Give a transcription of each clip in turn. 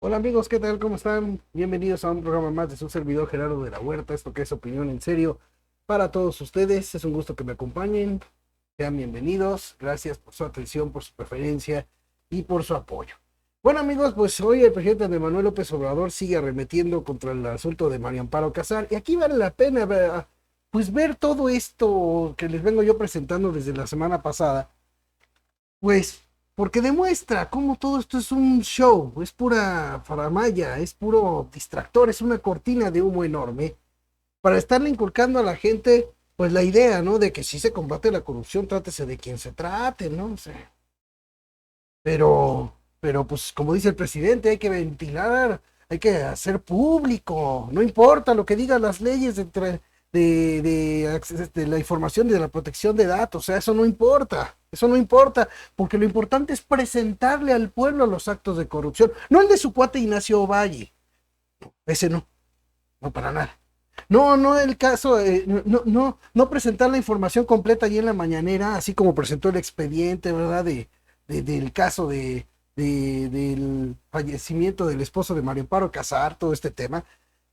Hola amigos, ¿qué tal? ¿Cómo están? Bienvenidos a un programa más de su servidor Gerardo de la Huerta, esto que es opinión en serio para todos ustedes. Es un gusto que me acompañen. Sean bienvenidos. Gracias por su atención, por su preferencia y por su apoyo. Bueno amigos, pues hoy el presidente Andrés Manuel López Obrador sigue arremetiendo contra el asunto de María Amparo Casar y aquí vale la pena pues ver todo esto que les vengo yo presentando desde la semana pasada, pues porque demuestra cómo todo esto es un show, es pura faramaya, es puro distractor, es una cortina de humo enorme para estarle inculcando a la gente, pues la idea, ¿no? De que si se combate la corrupción, trátese de quien se trate, ¿no? O sea, pero pues como dice el presidente, hay que ventilar, hay que hacer público, no importa lo que digan las leyes de la información y de la protección de datos, o sea, eso no importa, porque lo importante es presentarle al pueblo los actos de corrupción, no el de su cuate Ignacio Valle, ese no, no para nada. No, no el caso, no presentar la información completa allí en la mañanera, así como presentó el expediente, ¿verdad? Del caso del fallecimiento del esposo de Mario Amparo Casar, todo este tema,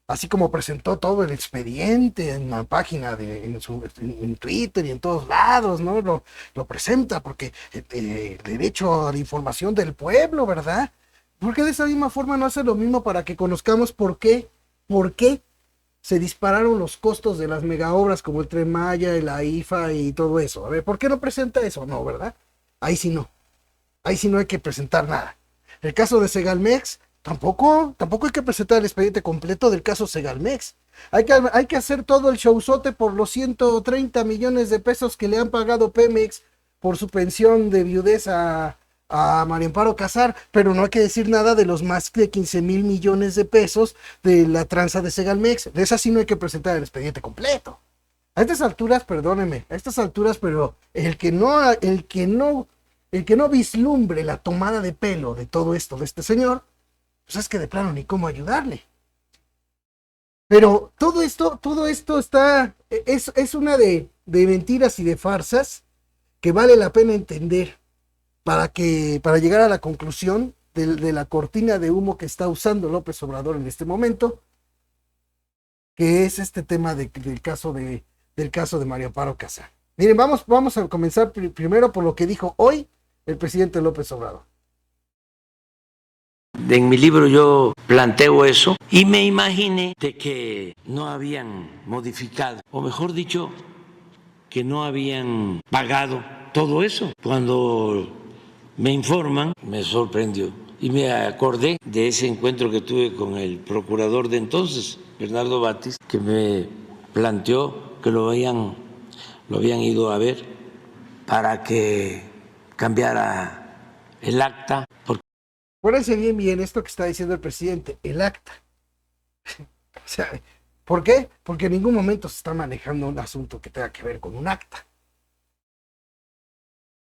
así como presentó todo el expediente en la página en Twitter y en todos lados, ¿no? Lo presenta porque el derecho a la información del pueblo, ¿verdad? Porque de esa misma forma no hace lo mismo para que conozcamos por qué se dispararon los costos de las megaobras como el Tren Maya, la IFA y todo eso. A ver, ¿por qué no presenta eso? No, ¿verdad? Ahí sí no. Ahí sí no hay que presentar nada. El caso de Segalmex, tampoco hay que presentar el expediente completo del caso Segalmex. Hay que hacer todo el showzote por los 130 millones de pesos que le han pagado Pemex por su pensión de viudez a María Amparo Casar, pero no hay que decir nada de los más de 15,000 millones de pesos de la tranza de Segalmex. De esa sí no hay que presentar el expediente completo. A estas alturas, perdóneme, a estas alturas, pero el que no vislumbre la tomada de pelo de todo esto de este señor, pues es que de plano ni cómo ayudarle. Pero todo esto es una de mentiras y de farsas que vale la pena entender para llegar a la conclusión de la cortina de humo que está usando López Obrador en este momento, que es este tema del caso de María Amparo Casar. Miren, vamos a comenzar primero por lo que dijo hoy el presidente López Obrador. En mi libro yo planteo eso y me imaginé de que no habían modificado, o mejor dicho, que no habían pagado todo eso. Cuando me informan, me sorprendió y me acordé de ese encuentro que tuve con el procurador de entonces, Bernardo Batis, que me planteó que lo habían ido a ver para que cambiara el acta. Acuérdense bien esto que está diciendo el presidente, el acta. O sea, ¿por qué? Porque en ningún momento se está manejando un asunto que tenga que ver con un acta.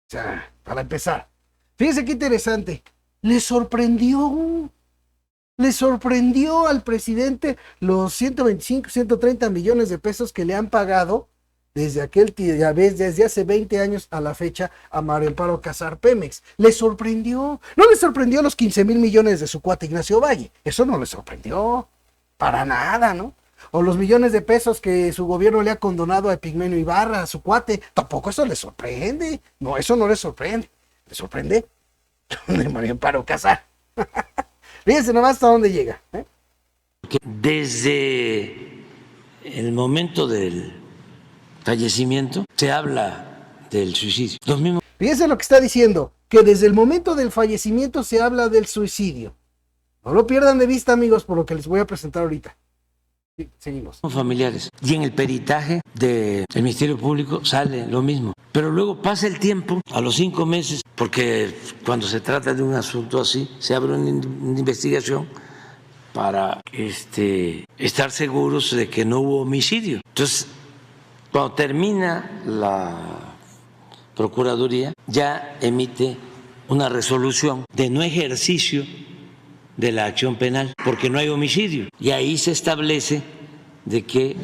O sea, para empezar, fíjense qué interesante. Le sorprendió al presidente los 125, 130 millones de pesos que le han pagado desde hace 20 años a la fecha a Mario Amparo Casar Pemex. Le sorprendió. No le sorprendió los 15,000 millones de su cuate Ignacio Valle. Eso no le sorprendió. Para nada, ¿no? O los millones de pesos que su gobierno le ha condonado a Epigmenio Ibarra, a su cuate. Tampoco eso le sorprende. No, eso no le sorprende. Le sorprende de Mario Amparo Casar. Fíjense nomás hasta dónde llega. Desde el momento del fallecimiento se habla del suicidio. Los mismos. Fíjense lo que está diciendo, que desde el momento del fallecimiento se habla del suicidio. No lo pierdan de vista, amigos, por lo que les voy a presentar ahorita. Sí, seguimos. Familiares. Y en el peritaje del Ministerio Público sale lo mismo. Pero luego pasa el tiempo, a los 5 meses, porque cuando se trata de un asunto así, se abre una investigación para estar seguros de que no hubo homicidio. Entonces, cuando termina la Procuraduría, ya emite una resolución de no ejercicio de la acción penal, porque no hay homicidio. Y ahí se establece de que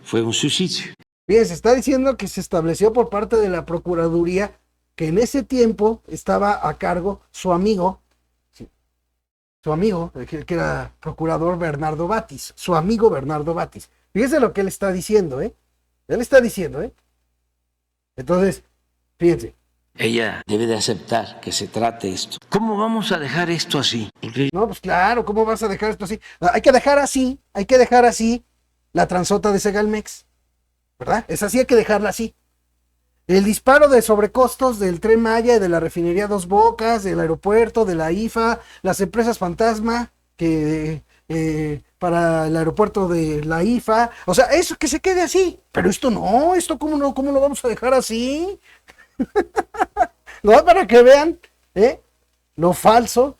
fue un suicidio. Bien, se está diciendo que se estableció por parte de la Procuraduría que en ese tiempo estaba a cargo su amigo, su amigo, que era procurador Bernardo Batis, su amigo Bernardo Batis. Fíjense lo que él está diciendo, ¿eh? Él está diciendo, ¿eh? Entonces, fíjense. Ella debe de aceptar que se trate esto. ¿Cómo vamos a dejar esto así? Porque... No, pues claro, ¿cómo vas a dejar esto así? Hay que dejar así la transota de Segalmex, ¿verdad? Es así, hay que dejarla así. El disparo de sobrecostos del Tren Maya y de la refinería Dos Bocas, del aeropuerto, de la IFA, las empresas fantasma que para el aeropuerto de la IFA, o sea, eso que se quede así. Pero esto no, cómo lo vamos a dejar así. No, para que vean lo falso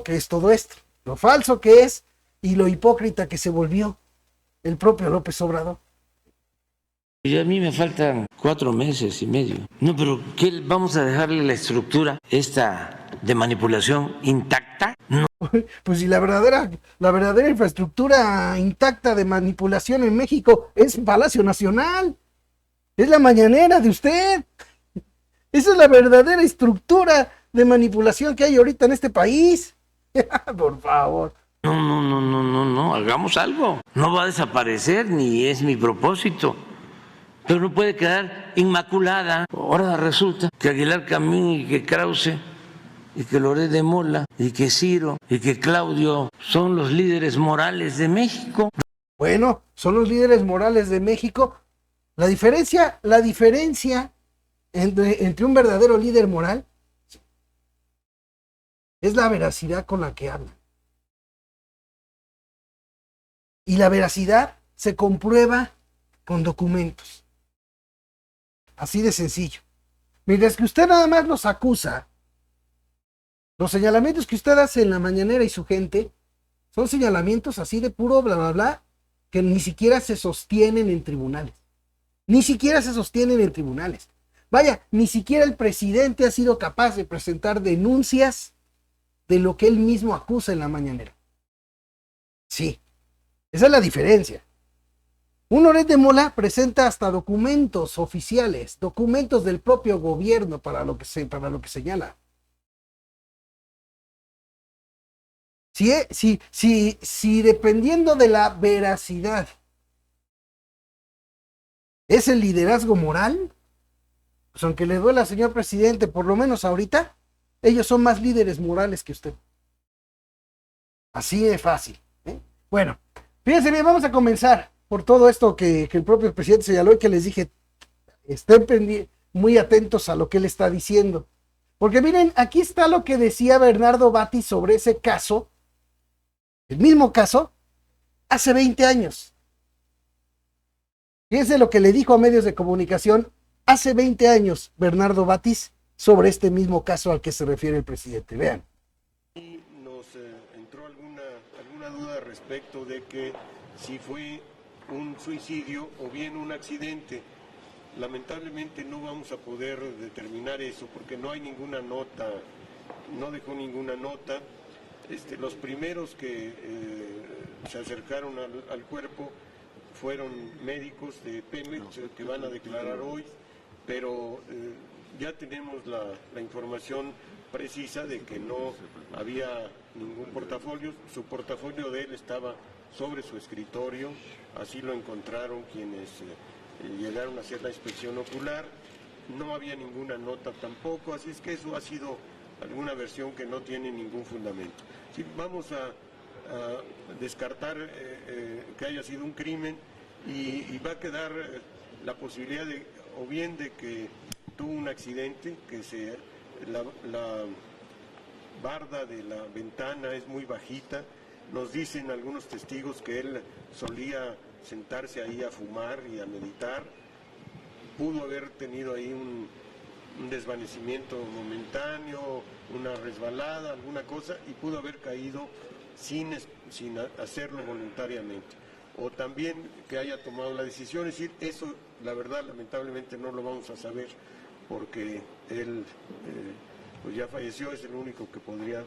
que es todo esto, lo falso que es y lo hipócrita que se volvió el propio López Obrador. Y a mí me faltan 4 meses y medio. No, pero ¿qué vamos a dejarle la estructura esta de manipulación intacta? No. Pues si la verdadera infraestructura intacta de manipulación en México es Palacio Nacional, es la mañanera de usted. Esa es la verdadera estructura de manipulación que hay ahorita en este país. Por favor. No, hagamos algo. No va a desaparecer ni es mi propósito. Pero no puede quedar inmaculada. Ahora resulta que Aguilar Camín y que Krause y que Loret de Mola y que Ciro y que Claudio son los líderes morales de México. Bueno, son los líderes morales de México. La diferencia entre un verdadero líder moral es la veracidad con la que habla. Y la veracidad se comprueba con documentos. Así de sencillo. Mientras que usted nada más los acusa, los señalamientos que usted hace en la mañanera y su gente son señalamientos así de puro bla bla bla que ni siquiera se sostienen en tribunales. Ni siquiera se sostienen en tribunales. Vaya, ni siquiera el presidente ha sido capaz de presentar denuncias de lo que él mismo acusa en la mañanera. Sí, esa es la diferencia. Un Loret de Mola presenta hasta documentos oficiales, documentos del propio gobierno para lo que señala. Si dependiendo de la veracidad es el liderazgo moral, pues aunque le duela al señor presidente, por lo menos ahorita, ellos son más líderes morales que usted. Así de fácil. Bueno, fíjense bien, vamos a comenzar por todo esto que el propio presidente señaló y que les dije, estén muy atentos a lo que él está diciendo. Porque miren, aquí está lo que decía Bernardo Batis sobre ese caso, el mismo caso, hace 20 años. Fíjense lo que le dijo a medios de comunicación hace 20 años Bernardo Batis sobre este mismo caso al que se refiere el presidente. Vean. Nos entró alguna duda respecto de que si fue un suicidio o bien un accidente. Lamentablemente no vamos a poder determinar eso porque no hay ninguna nota, no dejó ninguna nota. Los primeros que se acercaron al cuerpo fueron médicos de Pemex que van a declarar hoy, pero ya tenemos la información precisa de que no había ningún portafolio. Su portafolio de él estaba sobre su escritorio, así lo encontraron quienes llegaron a hacer la inspección ocular. No había ninguna nota tampoco, así es que eso ha sido alguna versión que no tiene ningún fundamento. Sí, vamos a descartar que haya sido un crimen y va a quedar la posibilidad de, o bien de que tuvo un accidente, que la barda de la ventana es muy bajita. Nos dicen algunos testigos que él solía sentarse ahí a fumar y a meditar. Pudo haber tenido ahí un desvanecimiento momentáneo, una resbalada, alguna cosa, y pudo haber caído sin hacerlo voluntariamente. O también que haya tomado la decisión, es decir, eso la verdad lamentablemente no lo vamos a saber porque él pues ya falleció, es el único que podría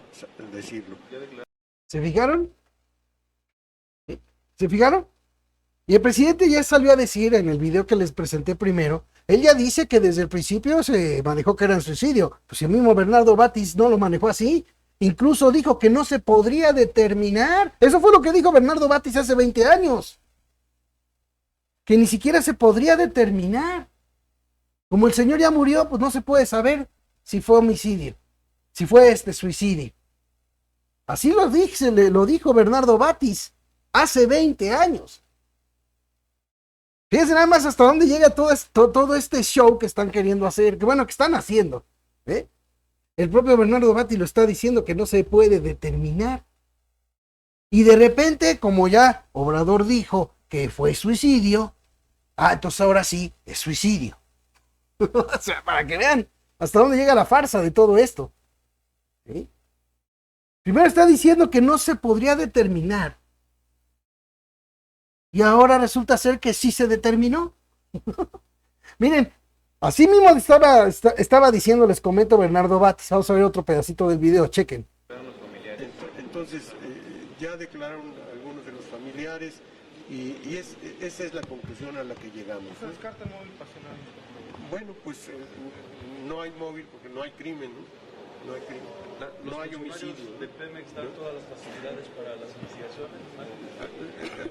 decirlo. ¿Se fijaron? ¿Se fijaron? Y el presidente ya salió a decir en el video que les presenté primero, él ya dice que desde el principio se manejó que era un suicidio. Pues el mismo Bernardo Batis no lo manejó así. Incluso dijo que no se podría determinar. Eso fue lo que dijo Bernardo Batis hace 20 años. Que ni siquiera se podría determinar. Como el señor ya murió, pues no se puede saber si fue homicidio, si fue suicidio. Así lo dijo Bernardo Batis hace 20 años. Fíjense nada más hasta dónde llega todo este show que están queriendo hacer, que bueno, que están haciendo. El propio Bernardo Batis lo está diciendo que no se puede determinar. Y de repente, como ya Obrador dijo que fue suicidio, entonces ahora sí es suicidio. O sea, para que vean hasta dónde llega la farsa de todo esto. ¿Sí? Primero está diciendo que no se podría determinar. Y ahora resulta ser que sí se determinó. Miren, así mismo estaba diciendo, les comento, Bernardo Batis. Vamos a ver otro pedacito del video, chequen. Entonces, ya declararon algunos de los familiares y esa es la conclusión a la que llegamos. ¿Se descarta el móvil pasional? Bueno, pues no hay móvil porque no hay crimen, ¿no? No hay crimen. No hay homicidio. ¿De Pemex dan todas las facilidades para las investigaciones?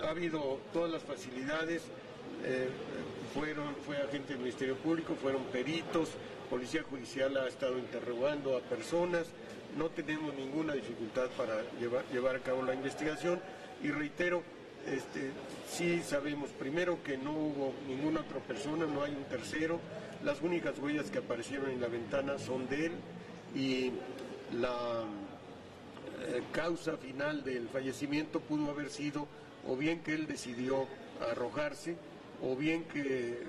Ha habido todas las facilidades, fue agente del Ministerio Público, fueron peritos, Policía Judicial ha estado interrogando a personas, no tenemos ninguna dificultad para llevar a cabo la investigación y reitero, sí sabemos primero que no hubo ninguna otra persona, no hay un tercero, las únicas huellas que aparecieron en la ventana son de él y la causa final del fallecimiento pudo haber sido o bien que él decidió arrojarse o bien que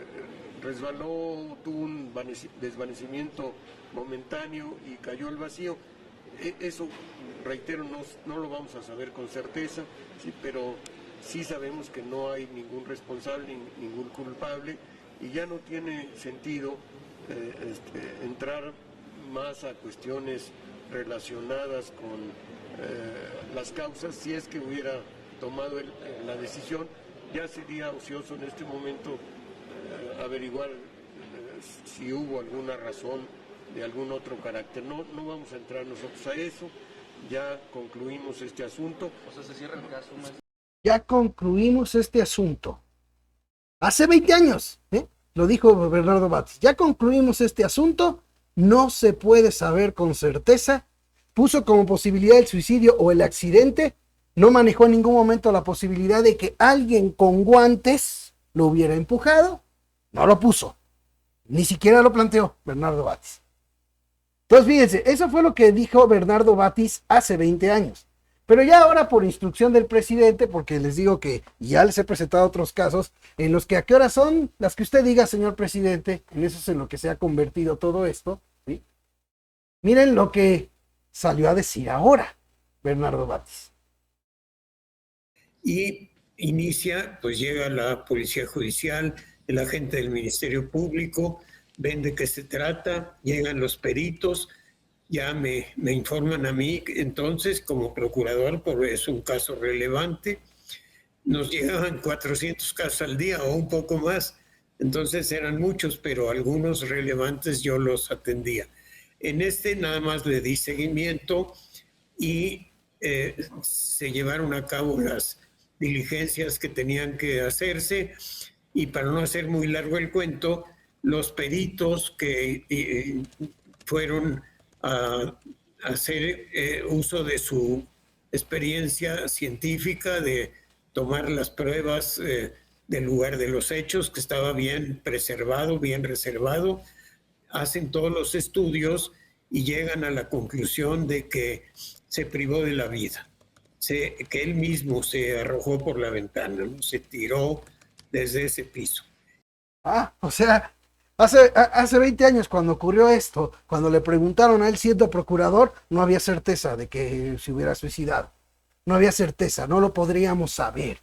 resbaló, tuvo un desvanecimiento momentáneo y cayó al vacío. Eso, reitero, no lo vamos a saber con certeza, sí, pero sí sabemos que no hay ningún responsable, ningún culpable y ya no tiene sentido entrar más a cuestiones relacionadas con las causas. Si es que hubiera tomado la decisión, ya sería ocioso en este momento averiguar si hubo alguna razón de algún otro carácter. No vamos a entrar nosotros a eso, ya concluimos este asunto. O sea, se cierra el caso. Ya concluimos este asunto. Hace 20 años, lo dijo Bernardo Batis, ya concluimos este asunto, no se puede saber con certeza, puso como posibilidad el suicidio o el accidente, no manejó en ningún momento la posibilidad de que alguien con guantes lo hubiera empujado, no lo puso, ni siquiera lo planteó Bernardo Batis. Entonces fíjense, eso fue lo que dijo Bernardo Batis hace 20 años. Pero ya ahora por instrucción del presidente, porque les digo que ya les he presentado otros casos en los que a qué horas son las que usted diga, señor presidente, en eso es en lo que se ha convertido todo esto, ¿sí? Miren lo que salió a decir ahora Bernardo Batis. Y pues llega la Policía Judicial, el agente del Ministerio Público, ven de qué se trata, llegan los peritos, ya me informan a mí, entonces como procurador, porque es un caso relevante, nos llegaban 400 casos al día o un poco más, entonces eran muchos, pero algunos relevantes yo los atendía. En este nada más le di seguimiento y se llevaron a cabo las diligencias que tenían que hacerse y para no hacer muy largo el cuento, los peritos que fueron a hacer uso de su experiencia científica de tomar las pruebas del lugar de los hechos, que estaba bien preservado, bien reservado, hacen todos los estudios y llegan a la conclusión de que se privó de la vida, que él mismo se arrojó por la ventana, ¿no? Se tiró desde ese piso. O sea, hace 20 años cuando ocurrió esto, cuando le preguntaron a él siendo procurador, no había certeza de que se hubiera suicidado. No había certeza, no lo podríamos saber.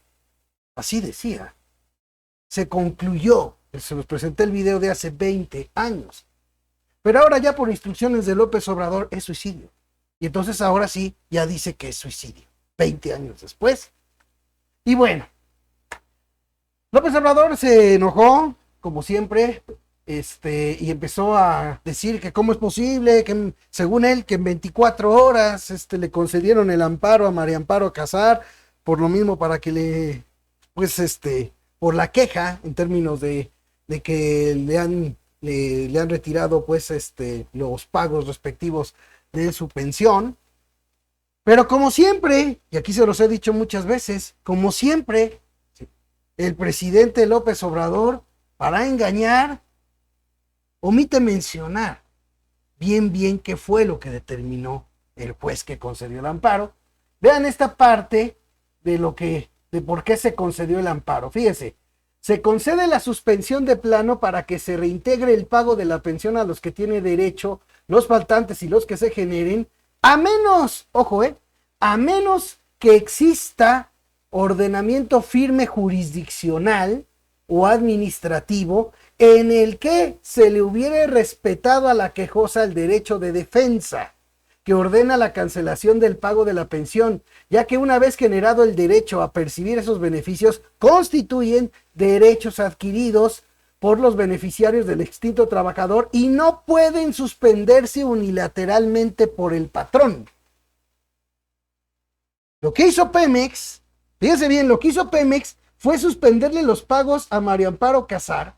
Así decía. Se concluyó, se los presenté el video de hace 20 años. Pero ahora ya por instrucciones de López Obrador es suicidio. Y entonces ahora sí, ya dice que es suicidio. 20 años después. Y bueno, López Obrador se enojó, como siempre, y empezó a decir que cómo es posible, que según él, que en 24 horas le concedieron el amparo a María Amparo Casar, por lo mismo para que por la queja en términos de que le han retirado pues los pagos respectivos de su pensión. Pero como siempre, y aquí se los he dicho muchas veces, como siempre, el presidente López Obrador, para engañar, omite mencionar bien qué fue lo que determinó el juez que concedió el amparo. Vean esta parte de por qué se concedió el amparo. Fíjense, se concede la suspensión de plano para que se reintegre el pago de la pensión a los que tiene derecho, los faltantes y los que se generen, a menos, ojo, a menos que exista ordenamiento firme jurisdiccional o administrativo en el que se le hubiere respetado a la quejosa el derecho de defensa, que ordena la cancelación del pago de la pensión, ya que una vez generado el derecho a percibir esos beneficios, constituyen derechos adquiridos por los beneficiarios del extinto trabajador y no pueden suspenderse unilateralmente por el patrón. Lo que hizo Pemex, fíjense bien, lo que hizo Pemex fue suspenderle los pagos a María Amparo Casar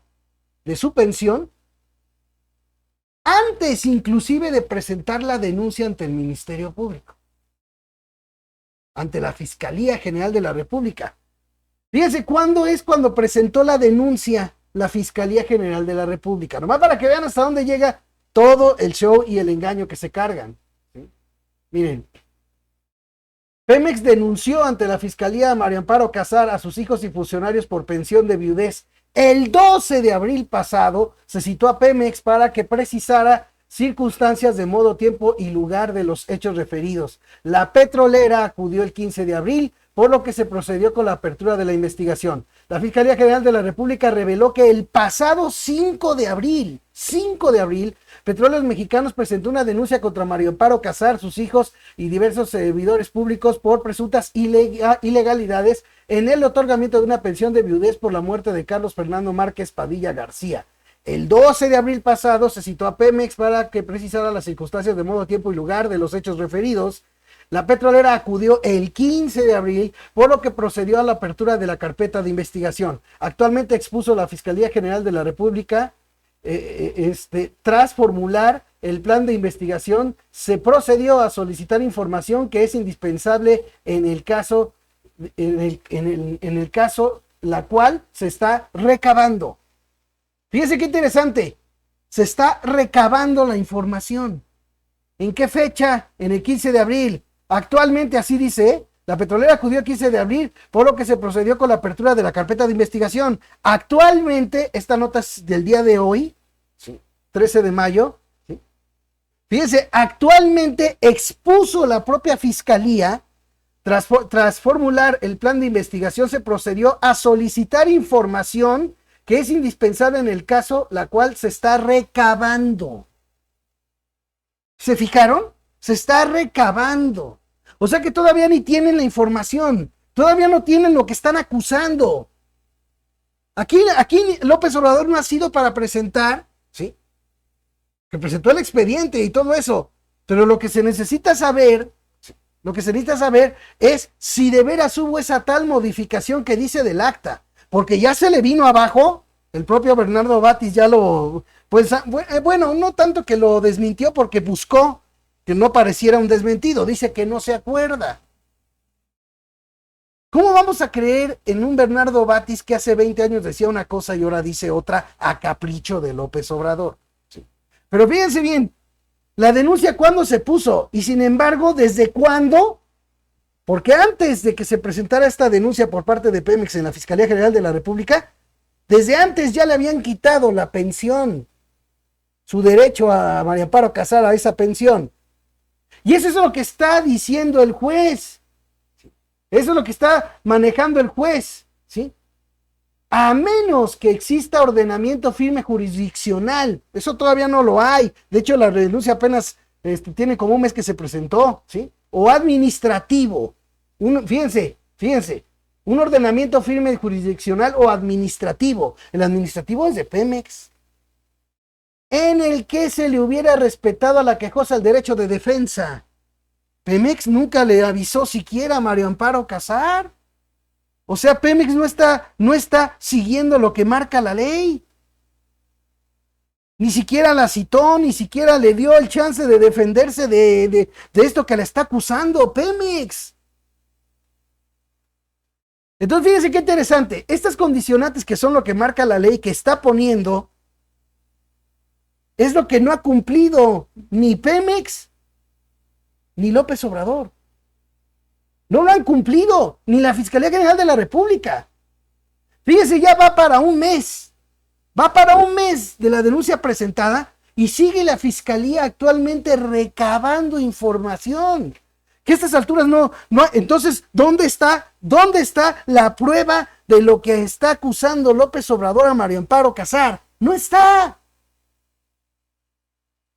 de su pensión antes inclusive de presentar la denuncia ante el Ministerio Público, ante la Fiscalía General de la República. Fíjense cuándo presentó la denuncia la Fiscalía General de la República, nomás para que vean hasta dónde llega todo el show y el engaño que se cargan. ¿Sí? Miren, Pemex denunció ante la Fiscalía a María Amparo Casar, a sus hijos y funcionarios por pensión de viudez. El 12 de abril pasado se citó a Pemex para que precisara circunstancias de modo, tiempo y lugar de los hechos referidos. La petrolera acudió el 15 de abril, por lo que se procedió con la apertura de la investigación. La Fiscalía General de la República reveló que el pasado 5 de abril, Petróleos Mexicanos presentó una denuncia contra María Amparo Casar, sus hijos y diversos servidores públicos por presuntas ilegalidades en el otorgamiento de una pensión de viudez por la muerte de Carlos Fernando Márquez Padilla García. El 12 de abril pasado se citó a Pemex para que precisara las circunstancias de modo, tiempo y lugar de los hechos referidos. La petrolera acudió el 15 de abril, por lo que procedió a la apertura de la carpeta de investigación. Actualmente expuso la Fiscalía General de la República. Tras formular el plan de investigación, se procedió a solicitar información que es indispensable en el caso, la cual se está recabando. Fíjense qué interesante, se está recabando la información. ¿En qué fecha? En el 15 de abril. Actualmente, así dice, la petrolera acudió el 15 de abril, por lo que se procedió con la apertura de la carpeta de investigación. Actualmente, esta nota es del día de hoy, 13 de mayo. ¿Sí? Fíjense, actualmente expuso la propia fiscalía, tras formular el plan de investigación, se procedió a solicitar información que es indispensable en el caso, la cual se está recabando. ¿Se fijaron? Se está recabando. O sea que todavía ni tienen la información, todavía no tienen lo que están acusando. Aquí López Obrador no ha sido para presentar, ¿sí? Que presentó el expediente y todo eso, pero lo que se necesita saber es si de veras hubo esa tal modificación que dice del acta, porque ya se le vino abajo, el propio Bernardo Batis ya lo, pues bueno, no tanto que lo desmintió porque buscó que no pareciera un desmentido, dice que no se acuerda. ¿Cómo vamos a creer en un Bernardo Batis que hace 20 años decía una cosa y ahora dice otra a capricho de López Obrador? Sí. Pero fíjense bien, la denuncia cuándo se puso y sin embargo, ¿desde cuándo? Porque antes de que se presentara esta denuncia por parte de Pemex en la Fiscalía General de la República, desde antes ya le habían quitado la pensión, su derecho a María Amparo Casar a esa pensión. Y eso es lo que está diciendo el juez. Eso es lo que está manejando el juez, ¿sí? A menos que exista ordenamiento firme jurisdiccional, eso todavía no lo hay. De hecho, la denuncia apenas tiene como un mes que se presentó, ¿sí? O administrativo. Fíjense, un ordenamiento firme jurisdiccional o administrativo. El administrativo es de Pemex. en el que se le hubiera respetado a la quejosa el derecho de defensa. Pemex nunca le avisó siquiera a Mario Amparo Casar. O sea, Pemex no está siguiendo lo que marca la ley. Ni siquiera la citó, ni siquiera le dio el chance de defenderse de esto que le está acusando Pemex. Entonces, fíjense qué interesante. Estas condicionantes que son lo que marca la ley que está poniendo, es lo que no ha cumplido ni Pemex ni López Obrador. No lo han cumplido ni la Fiscalía General de la República. Fíjense, ya va para un mes. Va para un mes de la denuncia presentada y sigue la Fiscalía actualmente recabando información. Que a estas alturas no, entonces, ¿dónde está la prueba de lo que está acusando López Obrador a Mario Amparo Casar? No está.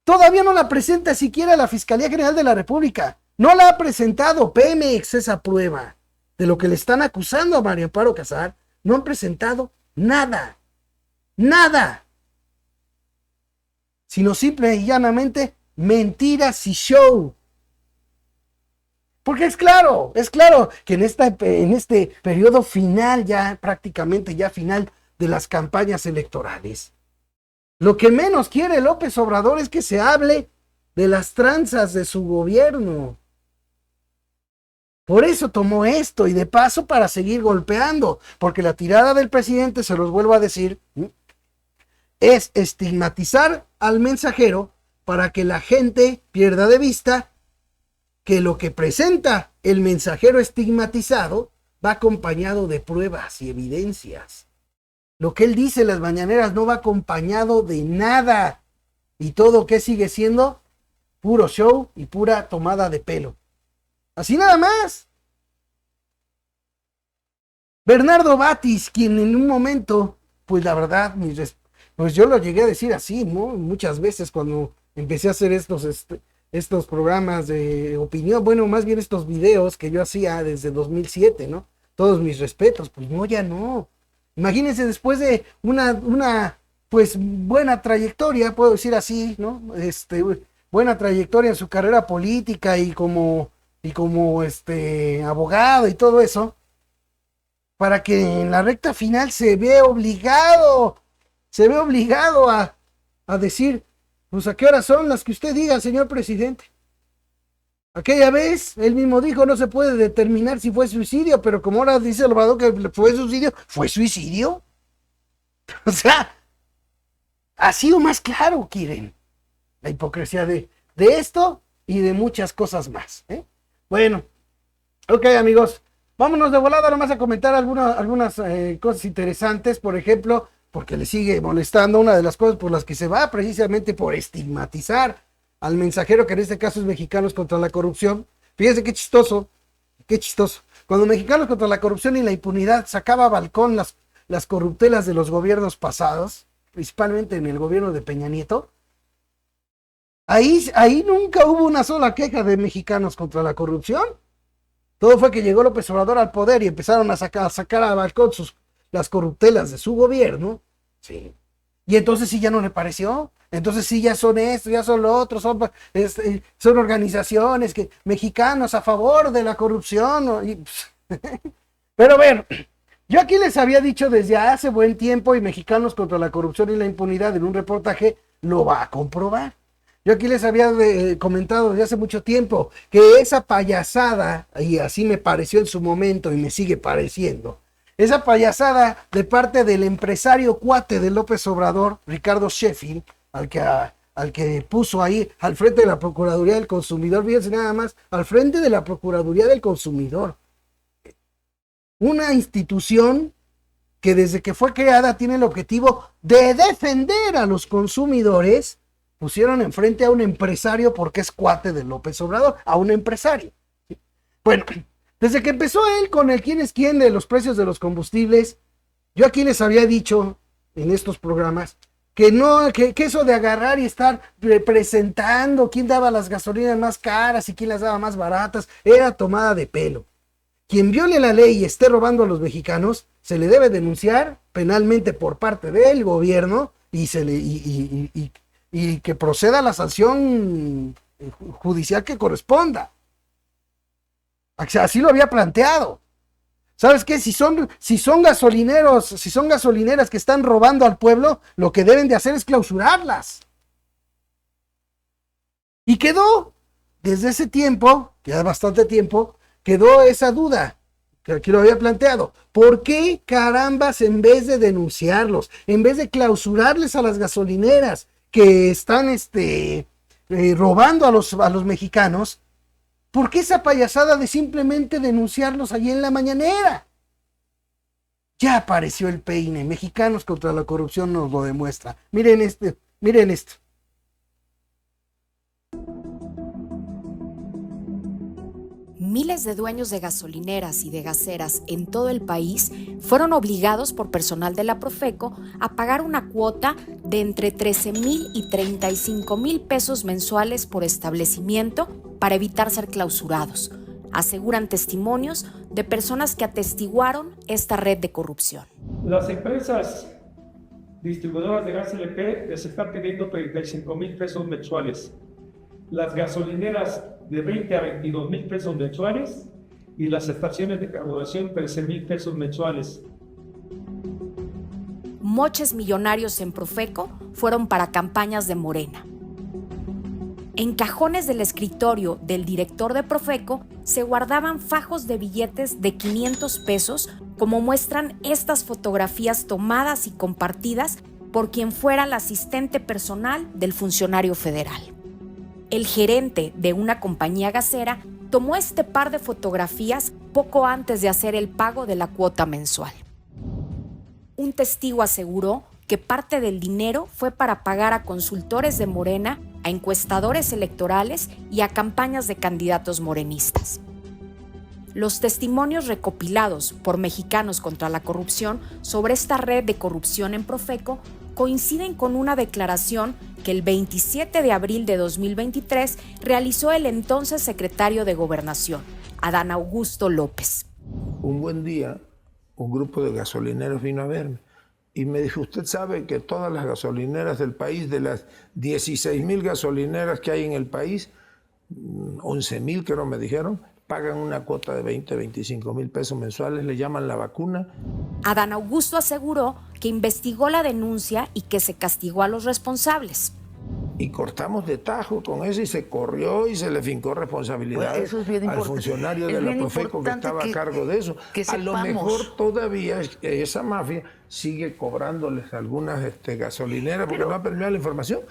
Todavía no la presenta siquiera la Fiscalía General de la República. No la ha presentado Pemex esa prueba de lo que le están acusando a Mario Amparo Casar. No han presentado nada. Nada. Sino simple y llanamente mentiras y show. Porque es claro que en este periodo final, ya prácticamente ya final de las campañas electorales, lo que menos quiere López Obrador es que se hable de las tranzas de su gobierno. Por eso tomó esto y de paso para seguir golpeando, porque la tirada del presidente, se los vuelvo a decir, es estigmatizar al mensajero para que la gente pierda de vista que lo que presenta el mensajero estigmatizado va acompañado de pruebas y evidencias. Lo que él dice en las mañaneras no va acompañado de nada. Y todo que sigue siendo puro show y pura tomada de pelo. Así nada más. Bernardo Batis, quien en un momento, pues la verdad, pues yo lo llegué a decir así, ¿no? Muchas veces cuando empecé a hacer estos programas de opinión, bueno, más bien estos videos que yo hacía desde 2007, ¿no? Todos mis respetos, pues no, ya no. Imagínense después de una pues buena trayectoria, puedo decir así, ¿no? Buena trayectoria en su carrera política y como abogado y todo eso, para que en la recta final se ve obligado a decir, pues a qué horas son las que usted diga, señor presidente. Aquella vez, él mismo dijo, no se puede determinar si fue suicidio, pero como ahora dice el Obrador que fue suicidio. O sea, así o más claro quieren la hipocresía de esto y de muchas cosas más, ¿eh? Bueno, ok amigos, vámonos de volada nomás a comentar algunas cosas interesantes, por ejemplo, porque le sigue molestando una de las cosas por las que se va, precisamente por estigmatizar al mensajero, que en este caso es Mexicanos contra la Corrupción. Fíjense qué chistoso. Cuando Mexicanos contra la Corrupción y la Impunidad sacaba a balcón las corruptelas de los gobiernos pasados, principalmente en el gobierno de Peña Nieto, ahí nunca hubo una sola queja de Mexicanos contra la Corrupción. Todo fue que llegó López Obrador al poder y empezaron a sacar a balcón las corruptelas de su gobierno, sí. Y entonces sí ya no le pareció, entonces sí ya son esto, ya son lo otro, son organizaciones mexicanos a favor de la corrupción, ¿no? Pero a ver, yo aquí les había dicho desde hace buen tiempo, y Mexicanos contra la Corrupción y la Impunidad en un reportaje lo va a comprobar. Yo aquí les había comentado desde hace mucho tiempo que esa payasada, y así me pareció en su momento y me sigue pareciendo, esa payasada de parte del empresario cuate de López Obrador, Ricardo Sheffield, al que puso ahí al frente de la Procuraduría del Consumidor, fíjense nada más, al frente de la Procuraduría del Consumidor. Una institución que desde que fue creada tiene el objetivo de defender a los consumidores. Pusieron enfrente a un empresario porque es cuate de López Obrador, a un empresario. Bueno, desde que empezó él con el quién es quién de los precios de los combustibles, yo aquí les había dicho en estos programas que no, que eso de agarrar y estar presentando quién daba las gasolinas más caras y quién las daba más baratas, era tomada de pelo. Quien viole la ley y esté robando a los mexicanos, se le debe denunciar penalmente por parte del gobierno y y que proceda la sanción judicial que corresponda. Así lo había planteado. ¿Sabes qué? Si son gasolineras que están robando al pueblo, lo que deben de hacer es clausurarlas. Y quedó, desde ese tiempo, ya bastante tiempo, quedó esa duda, que aquí lo había planteado. ¿Por qué carambas, en vez de denunciarlos, en vez de clausurarles a las gasolineras que están robando a los mexicanos, por qué esa payasada de simplemente denunciarlos allí en la mañanera? Ya apareció el peine. Mexicanos contra la corrupción nos lo demuestra. Miren esto. Miles de dueños de gasolineras y de gaseras en todo el país fueron obligados por personal de la Profeco a pagar una cuota de entre 13,000 y 35,000 pesos mensuales por establecimiento para evitar ser clausurados, aseguran testimonios de personas que atestiguaron esta red de corrupción. Las empresas distribuidoras de gas LP les están pidiendo 35,000 pesos mensuales. Las gasolineras de 20 a 22,000 pesos mensuales y las estaciones de carburación 13,000 pesos mensuales. Moches millonarios en Profeco fueron para campañas de Morena. En cajones del escritorio del director de Profeco se guardaban fajos de billetes de 500 pesos, como muestran estas fotografías tomadas y compartidas por quien fuera el asistente personal del funcionario federal. El gerente de una compañía gasera tomó este par de fotografías poco antes de hacer el pago de la cuota mensual. Un testigo aseguró que parte del dinero fue para pagar a consultores de Morena, a encuestadores electorales y a campañas de candidatos morenistas. Los testimonios recopilados por Mexicanos contra la Corrupción sobre esta red de corrupción en Profeco coinciden con una declaración que el 27 de abril de 2023 realizó el entonces secretario de Gobernación, Adán Augusto López. Un buen día, un grupo de gasolineros vino a verme y me dijo, usted sabe que todas las gasolineras del país, de las 16,000 gasolineras que hay en el país, 11,000 creo me dijeron, pagan una cuota de 20, 25,000 pesos mensuales, le llaman la vacuna. Adán Augusto aseguró que investigó la denuncia y que se castigó a los responsables. Y cortamos de tajo con eso y se corrió y se le fincó responsabilidades al funcionario de la Profeco que estaba a cargo de eso. A lo mejor todavía esa mafia sigue cobrándoles algunas gasolineras porque no ha permeado la información.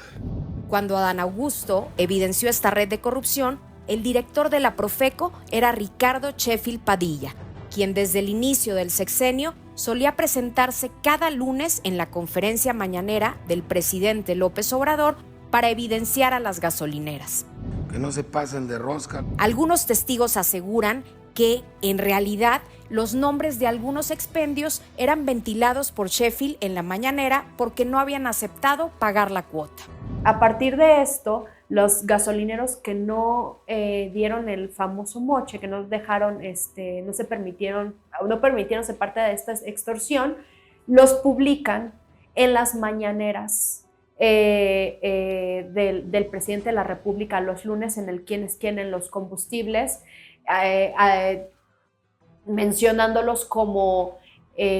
Cuando Adán Augusto evidenció esta red de corrupción, el director de la Profeco era Ricardo Sheffield Padilla, quien desde el inicio del sexenio solía presentarse cada lunes en la conferencia mañanera del presidente López Obrador para evidenciar a las gasolineras. Que no se pasen de rosca. Algunos testigos aseguran que, en realidad, los nombres de algunos expendios eran ventilados por Sheffield en la mañanera porque no habían aceptado pagar la cuota. A partir de esto, los gasolineros que no dieron el famoso moche, que no dejaron, no permitieron ser parte de esta extorsión, los publican en las mañaneras del presidente de la República los lunes en el quién es quién en los combustibles, mencionándolos como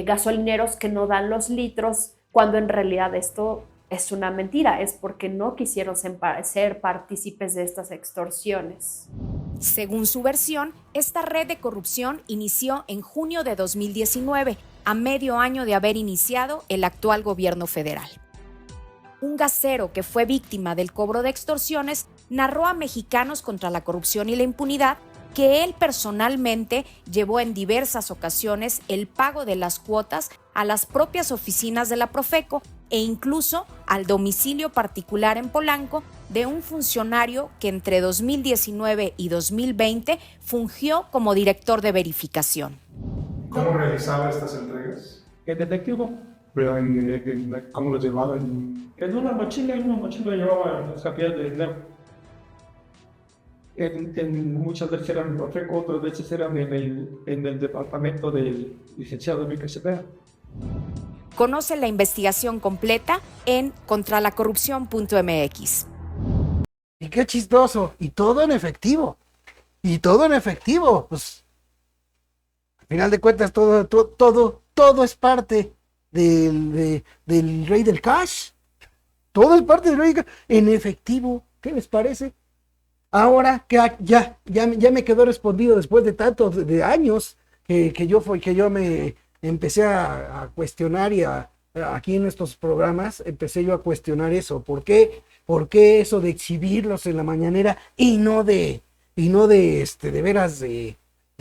gasolineros que no dan los litros, cuando en realidad esto es una mentira, es porque no quisieron ser partícipes de estas extorsiones. Según su versión, esta red de corrupción inició en junio de 2019, a medio año de haber iniciado el actual gobierno federal. Un gasero que fue víctima del cobro de extorsiones narró a Mexicanos contra la Corrupción y la Impunidad que él personalmente llevó en diversas ocasiones el pago de las cuotas a las propias oficinas de la Profeco e incluso al domicilio particular en Polanco de un funcionario que entre 2019 y 2020 fungió como director de verificación. ¿Cómo realizaba estas entregas? El detectivo, Pero ¿cómo lo llevaba? en una mochila llevaba las cantidades de dinero. Muchas veces eran en Profeco, otras veces eran en el departamento del licenciado Enrique Cepeda. Conoce la investigación completa en contralacorrupción.mx. Y qué chistoso. Y todo en efectivo. Y todo en efectivo. Pues, al final de cuentas, todo es parte del rey del cash. Todo es parte del rey del cash. En efectivo. ¿Qué les parece? Ahora que ya me quedó respondido después de tantos de años que yo me empecé a cuestionar aquí en estos programas empecé yo a cuestionar eso. ¿Por qué eso de exhibirlos en la mañanera y no de veras de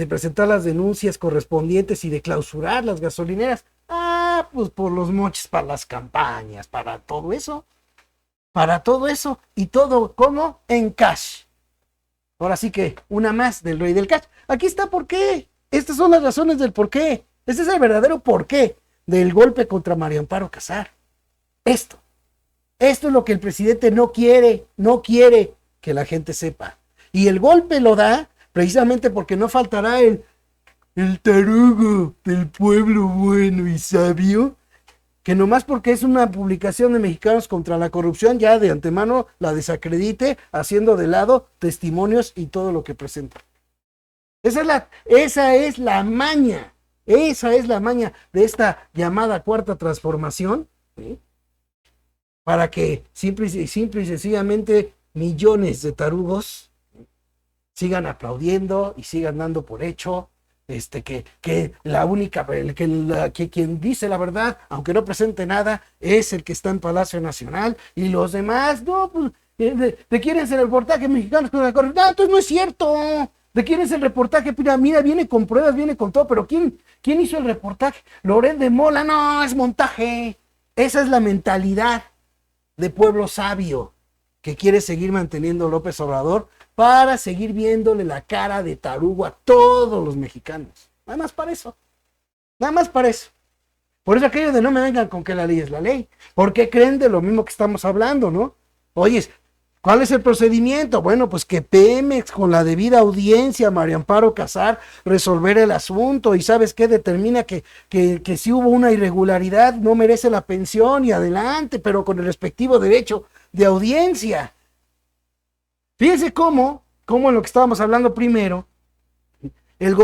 presentar las denuncias correspondientes y de clausurar las gasolineras? Pues por los moches para las campañas, para todo eso y todo como en cash. Ahora sí que una más del rey del cash. Aquí está por qué. Estas son las razones del por qué. Este es el verdadero porqué del golpe contra María Amparo Casar. Esto es lo que el presidente no quiere que la gente sepa. Y el golpe lo da precisamente porque no faltará el tarugo del pueblo bueno y sabio, que nomás porque es una publicación de Mexicanos contra la Corrupción, ya de antemano la desacredite, haciendo de lado testimonios y todo lo que presenta. Esa es la maña de esta llamada cuarta transformación, ¿sí? Para que simple y sencillamente millones de tarugos sigan aplaudiendo y sigan dando por hecho que la única, que quien dice la verdad, aunque no presente nada, es el que está en Palacio Nacional, y los demás, no, pues, ¿de quién es el reportaje Mexicanos con la Corrupción? No, entonces no es cierto. ¿De quién es el reportaje? Mira, viene con pruebas, viene con todo, pero ¿quién hizo el reportaje? Loret de Mola, no, es montaje. Esa es la mentalidad de pueblo sabio que quiere seguir manteniendo López Obrador para seguir viéndole la cara de tarugo a todos los mexicanos. Nada más para eso. Por eso aquello de no me vengan con que la ley es la ley. ¿Por qué creen de lo mismo que estamos hablando, no? Oye, ¿cuál es el procedimiento? Bueno, pues que Pemex, con la debida audiencia, María Amparo Casar, resolver el asunto, y ¿sabes qué? Determina que si hubo una irregularidad, no merece la pensión y adelante, pero con el respectivo derecho de audiencia. Fíjense cómo en lo que estábamos hablando primero, el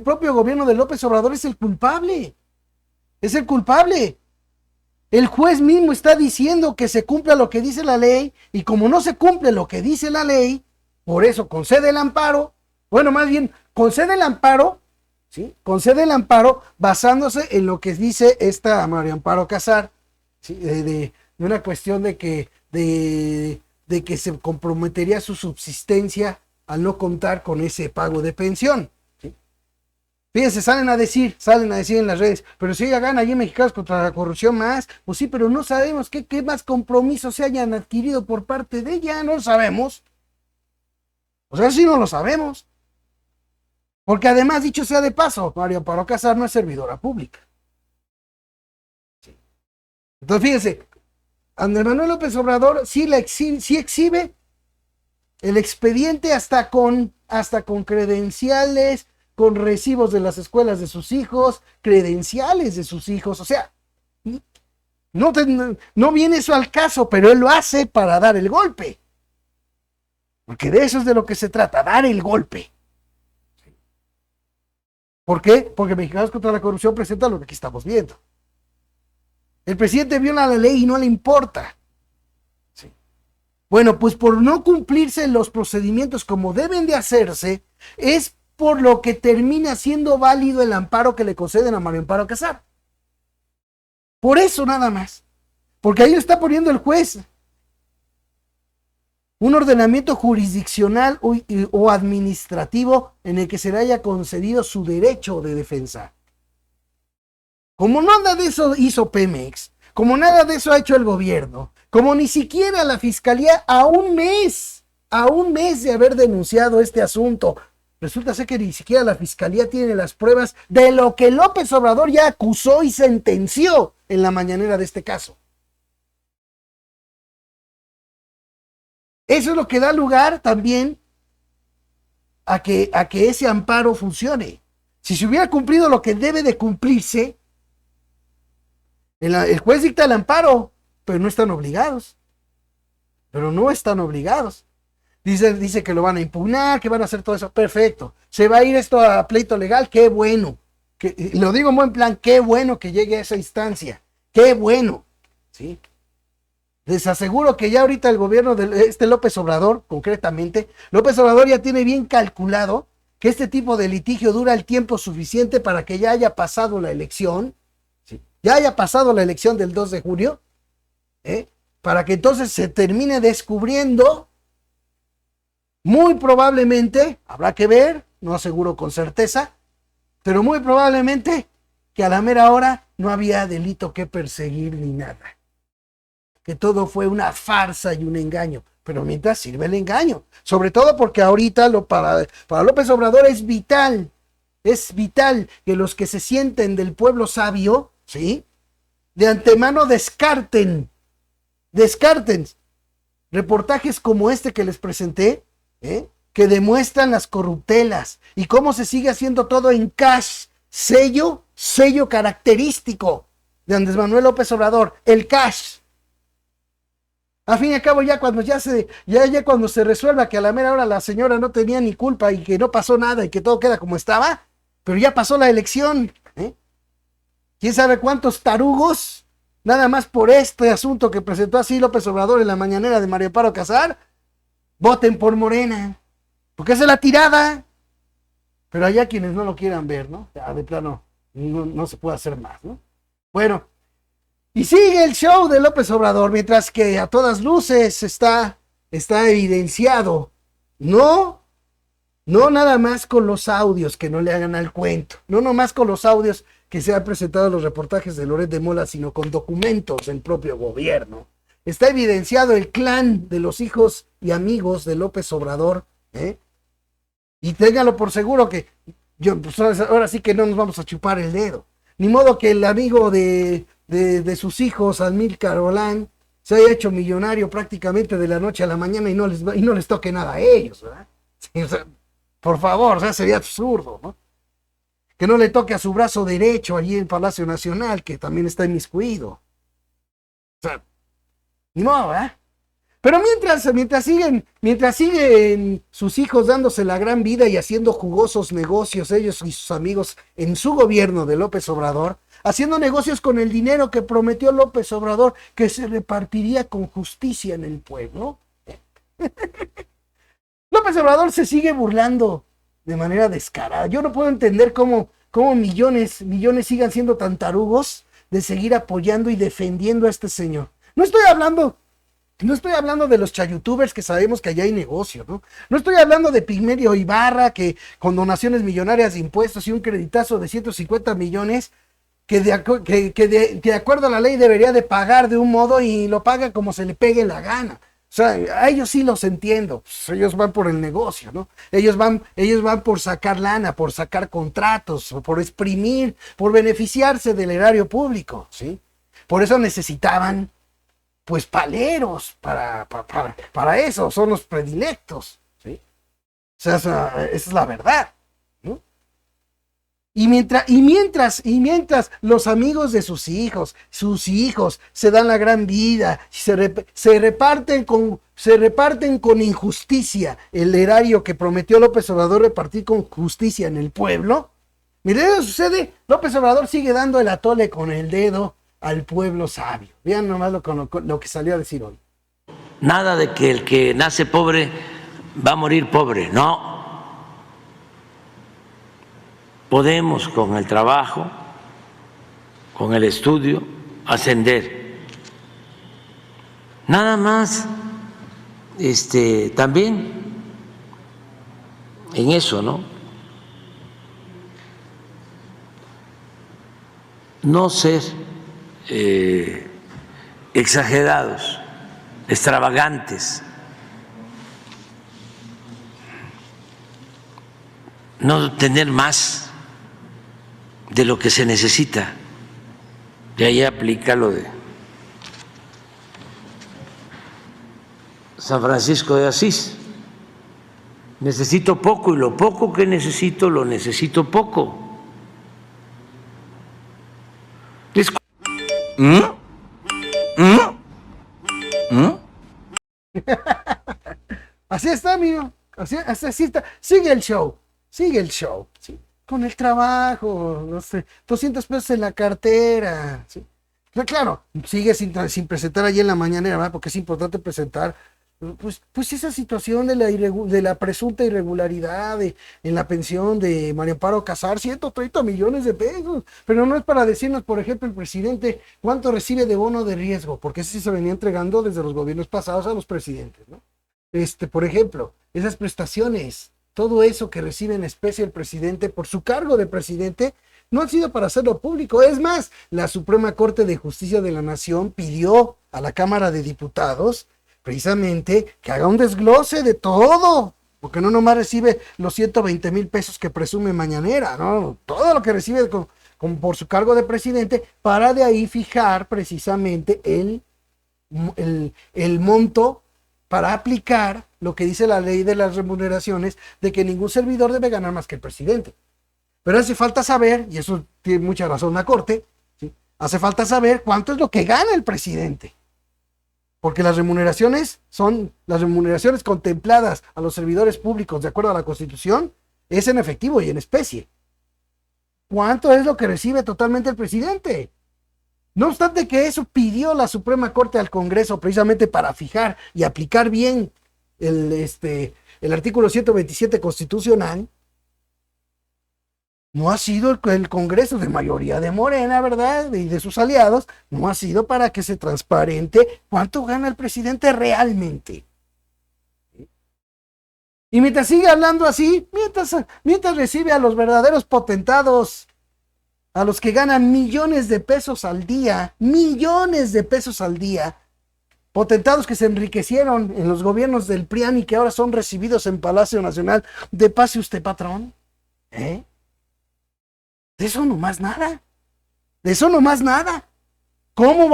propio gobierno de López Obrador es el culpable. El juez mismo está diciendo que se cumpla lo que dice la ley, y como no se cumple lo que dice la ley, por eso concede el amparo. Bueno, más bien, concede el amparo, ¿sí? Concede el amparo basándose en lo que dice esta María Amparo Casar, ¿sí? De una cuestión de que se comprometería su subsistencia al no contar con ese pago de pensión. Fíjense, salen a decir en las redes, pero si ella gana allí en Mexicanos contra la Corrupción más, pues sí, pero no sabemos qué más compromisos se hayan adquirido por parte de ella, no lo sabemos. O sea, sí no lo sabemos. Porque además, dicho sea de paso, María Amparo Casar no es servidora pública. Sí. Entonces, fíjense, Andrés Manuel López Obrador sí exhibe el expediente hasta con credenciales, con recibos de las escuelas de sus hijos, credenciales de sus hijos. O sea, no viene eso al caso, pero él lo hace para dar el golpe. Porque de eso es de lo que se trata, dar el golpe. ¿Por qué? Porque Mexicanos contra la Corrupción presenta lo que aquí estamos viendo. El presidente viola la ley y no le importa. Sí. Bueno, pues por no cumplirse los procedimientos como deben de hacerse, es por lo que termina siendo válido el amparo que le conceden a María Amparo Casar. Por eso nada más. Porque ahí lo está poniendo el juez. Un ordenamiento jurisdiccional o administrativo en el que se le haya concedido su derecho de defensa. Como nada de eso hizo Pemex, como nada de eso ha hecho el gobierno, como ni siquiera la fiscalía a un mes de haber denunciado este asunto, resulta ser que ni siquiera la fiscalía tiene las pruebas de lo que López Obrador ya acusó y sentenció en la mañanera de este caso. Eso es lo que da lugar también a que ese amparo funcione. Si se hubiera cumplido lo que debe de cumplirse, El juez dicta el amparo, pero no están obligados. Dice que lo van a impugnar, que van a hacer todo eso. Perfecto. Se va a ir esto a pleito legal. Qué bueno. Lo digo en buen plan. Qué bueno que llegue a esa instancia. Qué bueno. ¿Sí? Les aseguro que ya ahorita el gobierno de López Obrador, concretamente, López Obrador ya tiene bien calculado que este tipo de litigio dura el tiempo suficiente para que ya haya pasado la elección. ¿Sí? Ya haya pasado la elección del 2 de junio. Para que entonces se termine descubriendo. Muy probablemente, habrá que ver, no aseguro con certeza, pero muy probablemente que a la mera hora no había delito que perseguir ni nada. Que todo fue una farsa y un engaño. Pero mientras sirve el engaño. Sobre todo porque ahorita para López Obrador es vital que los que se sienten del pueblo sabio, ¿sí?, de antemano descarten reportajes como este que les presenté, que demuestran las corruptelas y cómo se sigue haciendo todo en cash, sello característico de Andrés Manuel López Obrador, el cash. A fin y al cabo, ya cuando se resuelva que a la mera hora la señora no tenía ni culpa y que no pasó nada y que todo queda como estaba, pero ya pasó la elección, quién sabe cuántos tarugos, nada más por este asunto que presentó así López Obrador en la mañanera de Mario Amparo Casar, voten por Morena, porque esa es la tirada. Pero allá quienes no lo quieran ver, ¿no? Ya de plano no se puede hacer más, ¿no? Bueno, y sigue el show de López Obrador, mientras que a todas luces está evidenciado, no nada más con los audios que no le hagan al cuento, no nomás con los audios que se han presentado en los reportajes de Loret de Mola, sino con documentos del propio gobierno. Está evidenciado el clan de los hijos y amigos de López Obrador, y téngalo por seguro que pues ahora sí que no nos vamos a chupar el dedo. Ni modo que el amigo de sus hijos, Amílcar Olán, se haya hecho millonario prácticamente de la noche a la mañana y no les toque nada a ellos, ¿verdad? Sí, o sea, por favor, o sea, sería absurdo, ¿no? Que no le toque a su brazo derecho allí en Palacio Nacional, que también está inmiscuido. O sea, ni modo, ¿verdad? Pero mientras siguen sus hijos dándose la gran vida y haciendo jugosos negocios, ellos y sus amigos en su gobierno de López Obrador, haciendo negocios con el dinero que prometió López Obrador que se repartiría con justicia en el pueblo, López Obrador se sigue burlando de manera descarada. Yo no puedo entender cómo millones sigan siendo tan tarugos de seguir apoyando y defendiendo a este señor. No estoy hablando de los chayutubers que sabemos que allá hay negocio, ¿no? No estoy hablando de Pigmedio Ibarra, que con donaciones millonarias de impuestos y un creditazo de 150 millones, que de acuerdo a la ley debería de pagar de un modo y lo paga como se le pegue la gana. O sea, a ellos sí los entiendo. Pues ellos van por el negocio, ¿no? Ellos van por sacar lana, por sacar contratos, por exprimir, por beneficiarse del erario público, ¿sí? Por eso necesitaban pues paleros para eso, son los predilectos, ¿sí? O sea, esa es la verdad, ¿no? Y mientras los amigos de sus hijos se dan la gran vida, se reparten con injusticia el erario que prometió López Obrador repartir con justicia en el pueblo, miren lo que sucede, López Obrador sigue dando el atole con el dedo al pueblo sabio. Vean nomás lo que salió a decir hoy. Nada de que el que nace pobre va a morir pobre, no. Podemos con el trabajo, con el estudio, ascender. Nada más, también en eso, ¿no? No ser exagerados, extravagantes, no tener más de lo que se necesita. Y ahí aplica lo de San Francisco de Asís. Necesito poco y lo poco que necesito lo necesito poco. Así está, amigo. Así está. Sigue el show. ¿Sí? Con el trabajo, no sé, 200 pesos en la cartera. ¿Sí? Claro, sigue sin presentar allí en la mañanera, ¿verdad? Porque es importante presentar. Pues esa situación de la presunta irregularidad en la pensión de María Amparo Casar, 130 millones de pesos, pero no es para decirnos, por ejemplo, el presidente cuánto recibe de bono de riesgo, porque ese sí se venía entregando desde los gobiernos pasados a los presidentes, ¿no? Por ejemplo, esas prestaciones, todo eso que recibe en especie el presidente por su cargo de presidente, no han sido para hacerlo público. Es más, la Suprema Corte de Justicia de la Nación pidió a la Cámara de Diputados precisamente que haga un desglose de todo, porque no nomás recibe los 120,000 pesos que presume Mañanera, no, todo lo que recibe por su cargo de presidente, para de ahí fijar precisamente el monto para aplicar lo que dice la ley de las remuneraciones, de que ningún servidor debe ganar más que el presidente. Pero hace falta saber, y eso tiene mucha razón la Corte, ¿sí? Hace falta saber cuánto es lo que gana el presidente. Porque las remuneraciones son las remuneraciones contempladas a los servidores públicos de acuerdo a la Constitución, es en efectivo y en especie. ¿Cuánto es lo que recibe totalmente el presidente? No obstante que eso pidió la Suprema Corte al Congreso precisamente para fijar y aplicar bien el artículo 127 constitucional, no ha sido el Congreso de mayoría de Morena, ¿verdad? Y de sus aliados, no ha sido para que se transparente cuánto gana el presidente realmente. Y mientras sigue hablando así, mientras recibe a los verdaderos potentados, a los que ganan millones de pesos al día, potentados que se enriquecieron en los gobiernos del PRIAN y que ahora son recibidos en Palacio Nacional, de pase usted, patrón, ¿eh? De eso nomás nada. ¿Cómo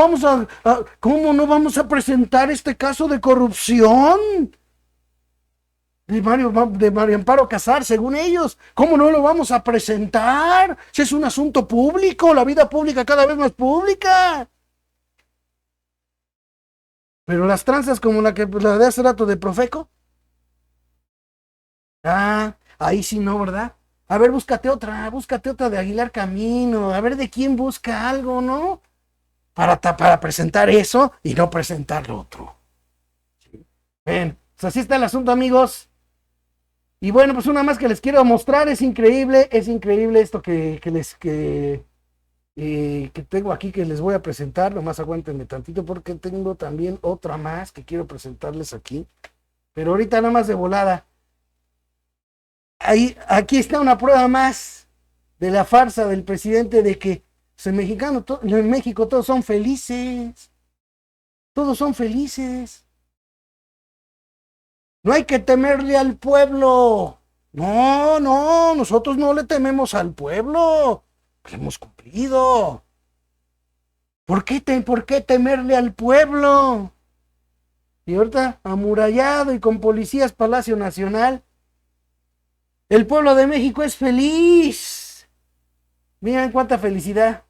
no vamos a presentar este caso de corrupción de María Amparo Casar, según ellos? ¿Cómo no lo vamos a presentar? Si es un asunto público, la vida pública cada vez más pública. Pero las tranzas como la de hace rato de Profeco, ahí sí no, ¿verdad? A ver, búscate otra de Aguilar Camino, a ver de quién busca algo, ¿no? Para presentar eso y no presentar lo otro. ¿Sí? Ven, pues así está el asunto, amigos. Y bueno, pues una más que les quiero mostrar, es increíble esto que tengo aquí, que les voy a presentar. Nomás aguántenme tantito porque tengo también otra más que quiero presentarles aquí. Pero ahorita nada más de volada. Aquí está una prueba más de la farsa del presidente de que pues, en México todos son felices. Todos son felices. No hay que temerle al pueblo. No, nosotros no le tememos al pueblo. Pues hemos cumplido. ¿Por qué temerle al pueblo? Y ahorita, amurallado y con policías Palacio Nacional, el pueblo de México es feliz. Miren cuánta felicidad.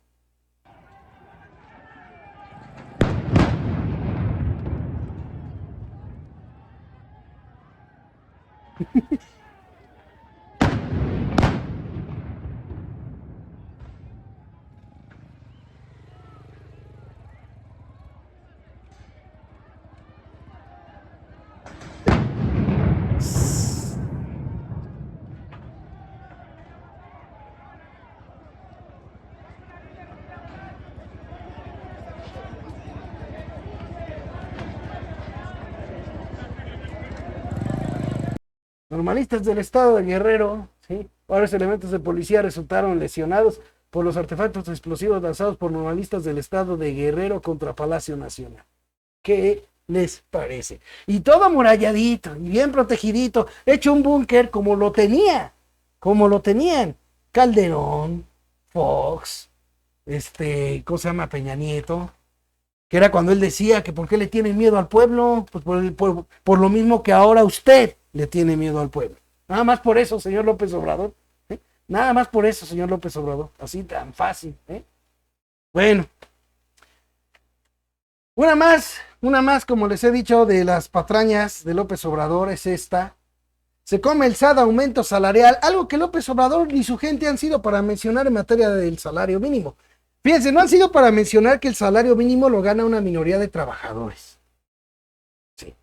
Normalistas del estado de Guerrero, ¿sí? Varios elementos de policía resultaron lesionados por los artefactos explosivos lanzados por normalistas del estado de Guerrero contra Palacio Nacional. ¿Qué les parece? Y todo amuralladito, y bien protegidito, hecho un búnker como lo tenían Calderón, Fox, ¿cómo se llama? Peña Nieto, que era cuando él decía que por qué le tienen miedo al pueblo, pues por lo mismo que ahora usted le tiene miedo al pueblo. Nada más por eso, señor López Obrador. Nada más por eso, señor López Obrador. Así tan fácil. Bueno, Una más, como les he dicho, de las patrañas de López Obrador es esta. Se come el SAT aumento salarial, algo que López Obrador ni su gente han sido para mencionar en materia del salario mínimo. Fíjense, no han sido para mencionar que el salario mínimo lo gana una minoría de trabajadores. Sí.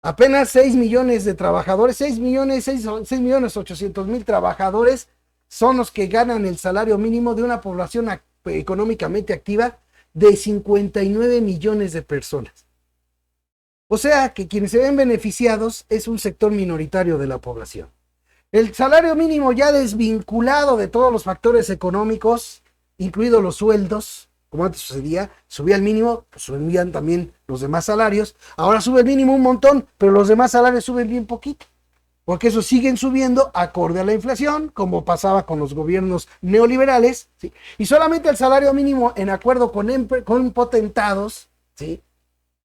Apenas 6 millones de trabajadores, 6 millones 800 mil trabajadores son los que ganan el salario mínimo de una población económicamente activa de 59 millones de personas. O sea que quienes se ven beneficiados es un sector minoritario de la población. El salario mínimo ya desvinculado de todos los factores económicos, incluidos los sueldos, como antes sucedía, subía el mínimo, pues subían también los demás salarios. Ahora sube el mínimo un montón, pero los demás salarios suben bien poquito, porque esos siguen subiendo acorde a la inflación, como pasaba con los gobiernos neoliberales, ¿sí? Y solamente el salario mínimo en acuerdo con potentados, ¿sí?,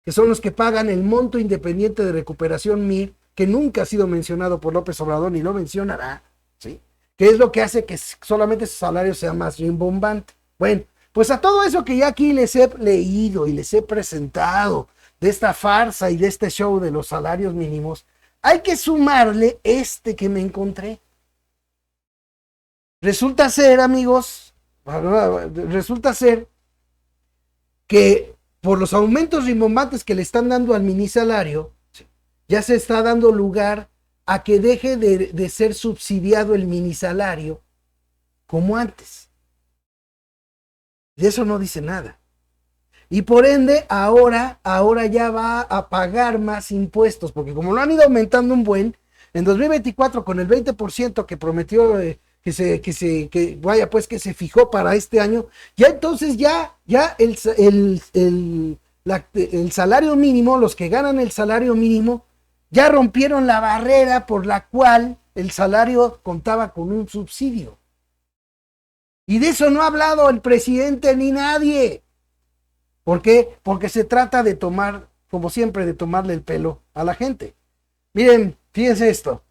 que son los que pagan el monto independiente de recuperación MIR, que nunca ha sido mencionado por López Obrador ni lo mencionará, ¿sí?, que es lo que hace que solamente su salario sea más rimbombante. Bueno, pues a todo eso que ya aquí les he leído y les he presentado, de esta farsa y de este show de los salarios mínimos, hay que sumarle este que me encontré. Resulta ser, amigos, que por los aumentos rimbombantes que le están dando al minisalario, ya se está dando lugar a que deje de ser subsidiado el minisalario como antes. De eso no dice nada. Y por ende, ahora ya va a pagar más impuestos, porque como lo han ido aumentando un buen, en 2024 con el 20% que prometió que se fijó para este año, ya entonces ya el salario mínimo, los que ganan el salario mínimo, ya rompieron la barrera por la cual el salario contaba con un subsidio. Y de eso no ha hablado el presidente ni nadie. ¿Por qué? Porque se trata de tomar, como siempre, de tomarle el pelo a la gente. Miren, fíjense esto.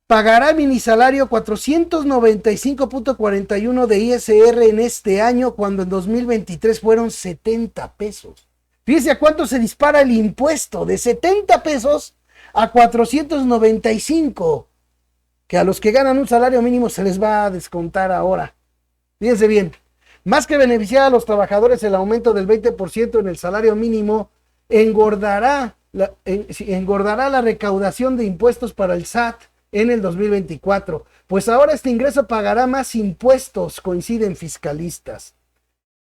Pagará minisalario 495.41 de ISR en este año, cuando en 2023 fueron 70 pesos. Fíjense a cuánto se dispara el impuesto, de 70 pesos a 495, que a los que ganan un salario mínimo se les va a descontar ahora. Fíjense bien, más que beneficiar a los trabajadores, el aumento del 20% en el salario mínimo engordará la recaudación de impuestos para el SAT en el 2024, pues ahora este ingreso pagará más impuestos, coinciden fiscalistas.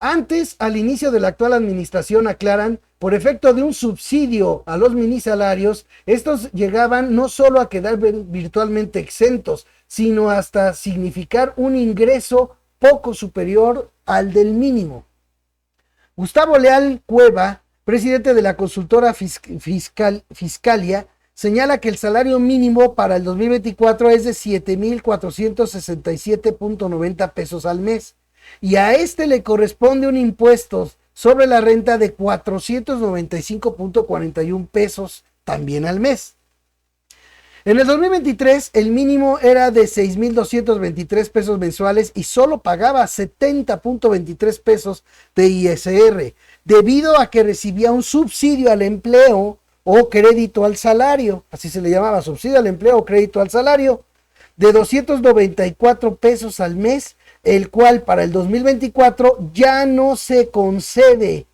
Antes, al inicio de la actual administración, aclaran, por efecto de un subsidio a los minisalarios, estos llegaban no solo a quedar virtualmente exentos, sino hasta significar un ingreso poco superior al del mínimo. Gustavo Leal Cueva, presidente de la consultora Fiscalia, señala que el salario mínimo para el 2024 es de 7,467.90 pesos al mes, y a este le corresponde un impuesto sobre la renta de 495.41 pesos también al mes. En el 2023 el mínimo era de 6,223 pesos mensuales y solo pagaba 70.23 pesos de ISR, debido a que recibía un subsidio al empleo o crédito al salario, así se le llamaba, subsidio al empleo o crédito al salario, de 294 pesos al mes, el cual para el 2024 ya no se concede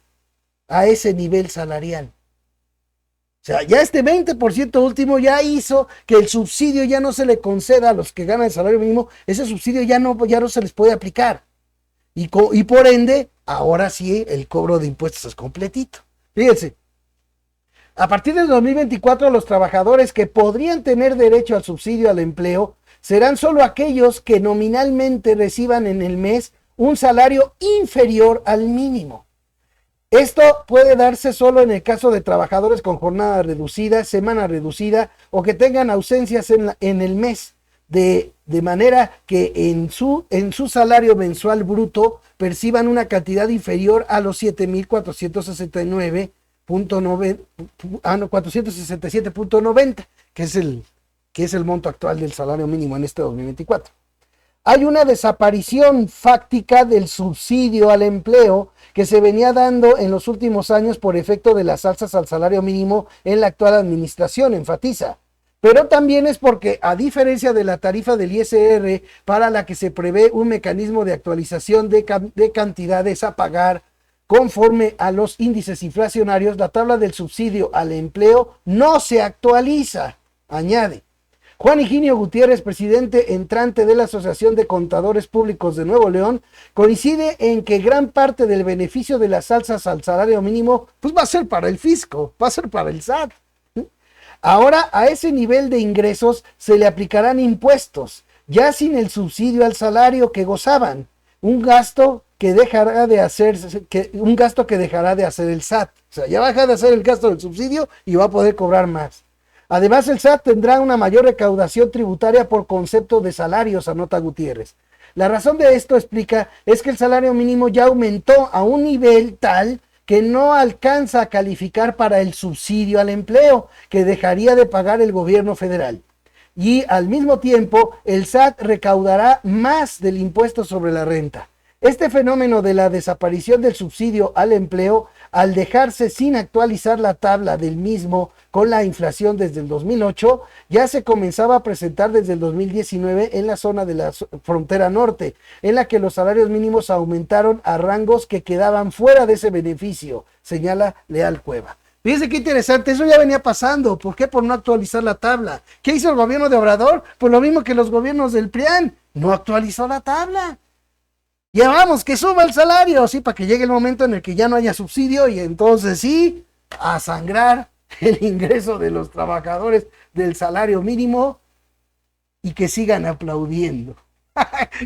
a ese nivel salarial. O sea, ya este 20% último ya hizo que el subsidio ya no se le conceda a los que ganan el salario mínimo. Ese subsidio ya no se les puede aplicar. Y por ende, ahora sí el cobro de impuestos es completito. Fíjense, a partir del 2024 los trabajadores que podrían tener derecho al subsidio al empleo serán solo aquellos que nominalmente reciban en el mes un salario inferior al mínimo. Esto puede darse solo en el caso de trabajadores con jornada reducida, semana reducida o que tengan ausencias en el mes, de manera que en su salario mensual bruto perciban una cantidad inferior a los 467.90, que es el monto actual del salario mínimo en este 2024. Hay una desaparición fáctica del subsidio al empleo que se venía dando en los últimos años por efecto de las alzas al salario mínimo en la actual administración, enfatiza. Pero también es porque, a diferencia de la tarifa del ISR, para la que se prevé un mecanismo de actualización de cantidades a pagar conforme a los índices inflacionarios, la tabla del subsidio al empleo no se actualiza, añade. Juan Higinio Gutiérrez, presidente entrante de la Asociación de Contadores Públicos de Nuevo León, coincide en que gran parte del beneficio de las alzas al salario mínimo pues va a ser para el fisco, va a ser para el SAT. Ahora, a ese nivel de ingresos se le aplicarán impuestos, ya sin el subsidio al salario que gozaban, un gasto que dejará de hacer el SAT. O sea, ya va a dejar de hacer el gasto del subsidio y va a poder cobrar más. Además, el SAT tendrá una mayor recaudación tributaria por concepto de salarios, anota Gutiérrez. La razón de esto, explica, es que el salario mínimo ya aumentó a un nivel tal que no alcanza a calificar para el subsidio al empleo que dejaría de pagar el gobierno federal. Y al mismo tiempo, el SAT recaudará más del impuesto sobre la renta. Este fenómeno de la desaparición del subsidio al empleo, al dejarse sin actualizar la tabla del mismo con la inflación desde el 2008, ya se comenzaba a presentar desde el 2019 en la zona de la frontera norte, en la que los salarios mínimos aumentaron a rangos que quedaban fuera de ese beneficio, señala Leal Cueva. Fíjense qué interesante, eso ya venía pasando. ¿Por qué? Por no actualizar la tabla. ¿Qué hizo el gobierno de Obrador? Pues lo mismo que los gobiernos del PRIAN, no actualizó la tabla. Ya vamos, que suba el salario, sí, para que llegue el momento en el que ya no haya subsidio y entonces sí, a sangrar el ingreso de los trabajadores del salario mínimo y que sigan aplaudiendo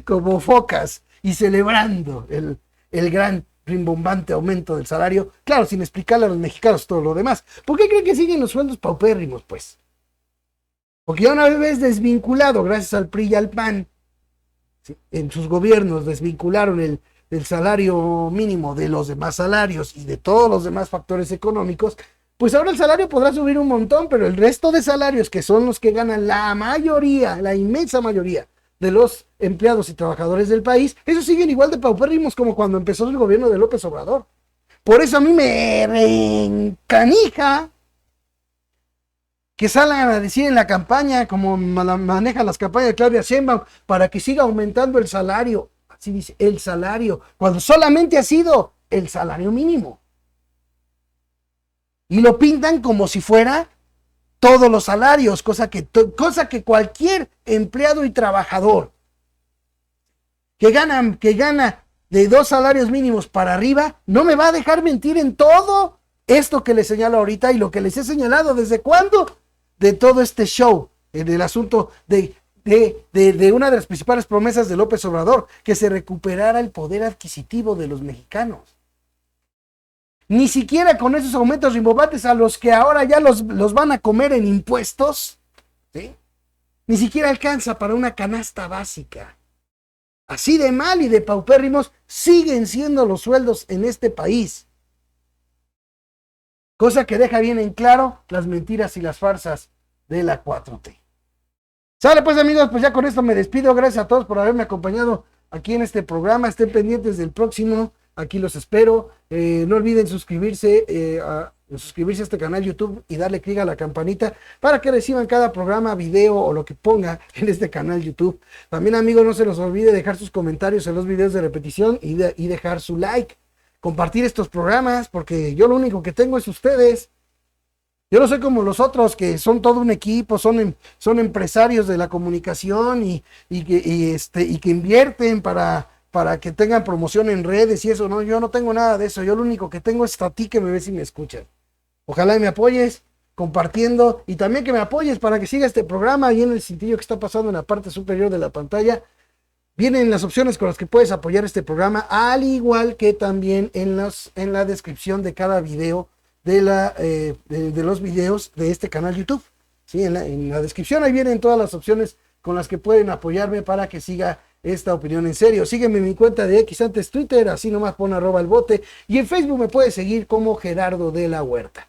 como focas y celebrando el gran rimbombante aumento del salario, claro, sin explicarle a los mexicanos todo lo demás. ¿Por qué creen que siguen los sueldos paupérrimos, pues? Porque ya una vez desvinculado, gracias al PRI y al PAN, ¿sí? En sus gobiernos desvincularon el salario mínimo de los demás salarios y de todos los demás factores económicos, pues ahora el salario podrá subir un montón, pero el resto de salarios, que son los que ganan la mayoría, la inmensa mayoría de los empleados y trabajadores del país, esos siguen igual de paupérrimos como cuando empezó el gobierno de López Obrador. Por eso a mí me reencanija que salgan a decir en la campaña, como manejan las campañas de Claudia Sheinbaum, para que siga aumentando el salario. Así dice, el salario, cuando solamente ha sido el salario mínimo. Y lo pintan como si fuera todos los salarios, cosa que cualquier empleado y trabajador que gana de 2 salarios mínimos para arriba, no me va a dejar mentir en todo esto que les señalo ahorita y lo que les he señalado. ¿Desde cuándo? De todo este show, en el asunto de una de las principales promesas de López Obrador, que se recuperara el poder adquisitivo de los mexicanos. Ni siquiera con esos aumentos rimbombantes a los que ahora ya los van a comer en impuestos, ¿sí? Ni siquiera alcanza para una canasta básica. Así de mal y de paupérrimos siguen siendo los sueldos en este país. Cosa que deja bien en claro las mentiras y las farsas de la 4T. Sale pues, amigos, pues ya con esto me despido. Gracias a todos por haberme acompañado aquí en este programa. Estén pendientes del próximo. Aquí los espero. No olviden suscribirse a este canal YouTube y darle clic a la campanita para que reciban cada programa, video o lo que ponga en este canal YouTube. También, amigos, no se los olvide dejar sus comentarios en los videos de repetición y dejar su like. Compartir estos programas, porque yo lo único que tengo es ustedes. Yo no soy como los otros que son todo un equipo, son empresarios de la comunicación y que invierten para que tengan promoción en redes y eso. No, yo no tengo nada de eso. Yo lo único que tengo es a ti que me ves y me escuchas. Ojalá y me apoyes compartiendo y también que me apoyes para que siga este programa. Ahí en el cintillo que está pasando en la parte superior de la pantalla vienen las opciones con las que puedes apoyar este programa, al igual que también en la descripción de cada video de los videos de este canal YouTube. ¿Sí? En la descripción ahí vienen todas las opciones con las que pueden apoyarme para que siga esta opinión en serio. Sígueme en mi cuenta de X, antes Twitter, así nomás pon @elbote, y en Facebook me puedes seguir como Gerardo de la Huerta.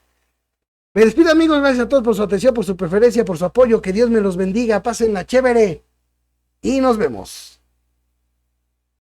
Me despido, amigos, gracias a todos por su atención, por su preferencia, por su apoyo, que Dios me los bendiga, pásenla chévere y nos vemos.